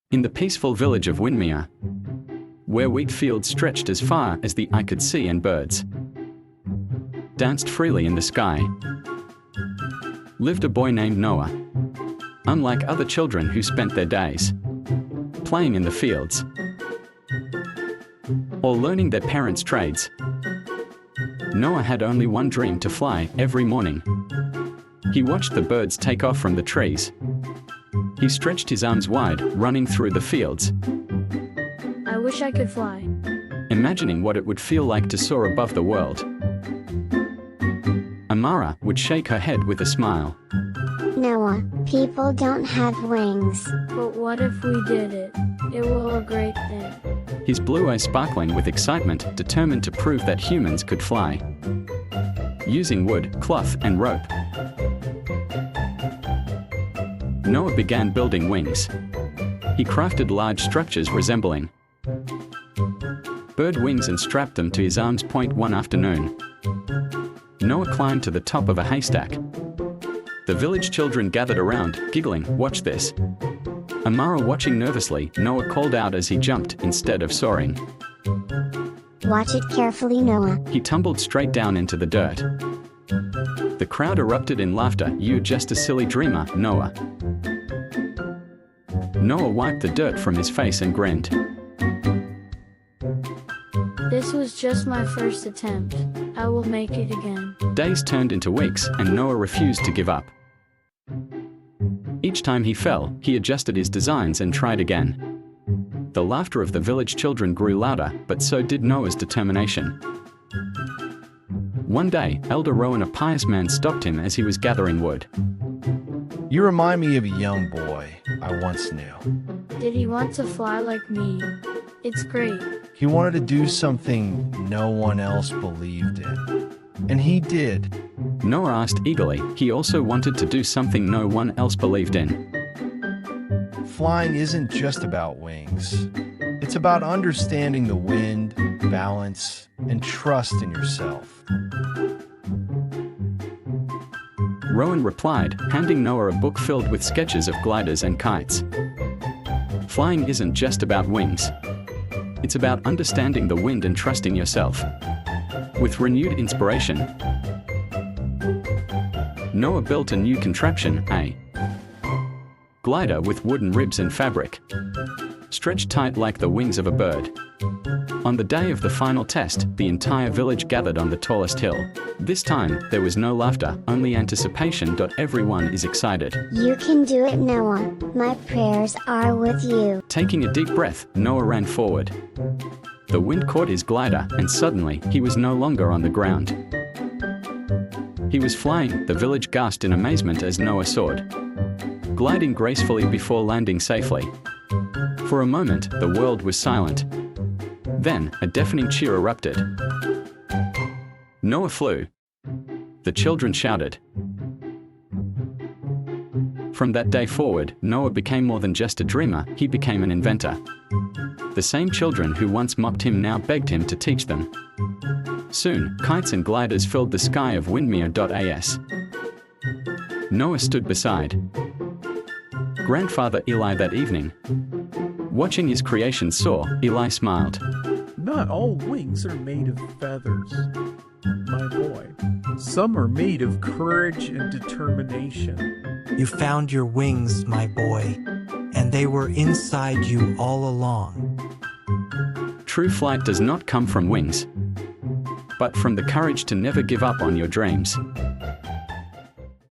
In the peaceful village of Windermere, where wheat fields stretched as far as the eye could see and birds danced freely in the sky, lived a boy named Noah. Unlike other children who spent their days playing in the fields or learning their parents' trades, Noah had only one dream: to fly every morning. He watched the birds take off from the trees. He stretched his arms wide, running through the fields. I wish I could fly. Imagining what it would feel like to soar above the world. Amara would shake her head with a smile. Noah, people don't have wings. But what if we did it? It will be a great thing. His blue eyes sparkling with excitement, determined to prove that humans could fly. Using wood, cloth, and rope, Noah began building wings. He crafted large structures resembling bird wings and strapped them to his arm's point. One afternoon, Noah climbed to the top of a haystack. The village children gathered around, giggling. "Watch this." Amara watching nervously, Noah called out as he jumped instead of soaring. Watch it carefully, Noah. He tumbled straight down into the dirt. The crowd erupted in laughter. "You're just a silly dreamer, Noah." Noah wiped the dirt from his face and grinned. This was just my first attempt. I will make it again. Days turned into weeks, and Noah refused to give up. Each time he fell, he adjusted his designs and tried again. The laughter of the village children grew louder, but so did Noah's determination. One day, Elder Rowan, a pious man, stopped him as he was gathering wood. You remind me of a young boy I once knew. Did he want to fly like me? It's great. He wanted to do something no one else believed in. And he did. Noah asked eagerly. He also wanted to do something no one else believed in. Flying isn't just about wings. It's about understanding the wind, balance, and trust in yourself. Rowan replied, handing Noah a book filled with sketches of gliders and kites. Flying isn't just about wings. It's about understanding the wind and trusting yourself. With renewed inspiration, Noah built a new contraption, a glider with wooden ribs and fabric, stretched tight like the wings of a bird. On the day of the final test, the entire village gathered on the tallest hill. This time, there was no laughter, only anticipation. Everyone is excited. You can do it, Noah. My prayers are with you. Taking a deep breath, Noah ran forward. The wind caught his glider, and suddenly, he was no longer on the ground. He was flying. The village gasped in amazement as Noah soared, gliding gracefully before landing safely. For a moment, the world was silent. Then, a deafening cheer erupted. Noah flew. The children shouted. From that day forward, Noah became more than just a dreamer, he became an inventor. The same children who once mocked him now begged him to teach them. Soon, kites and gliders filled the sky of Windermere.as. Noah stood beside Grandfather Eli that evening. Watching his creation soar, Eli smiled. Not all wings are made of feathers, my boy. Some are made of courage and determination. You found your wings, my boy, and they were inside you all along. True flight does not come from wings, but from the courage to never give up on your dreams.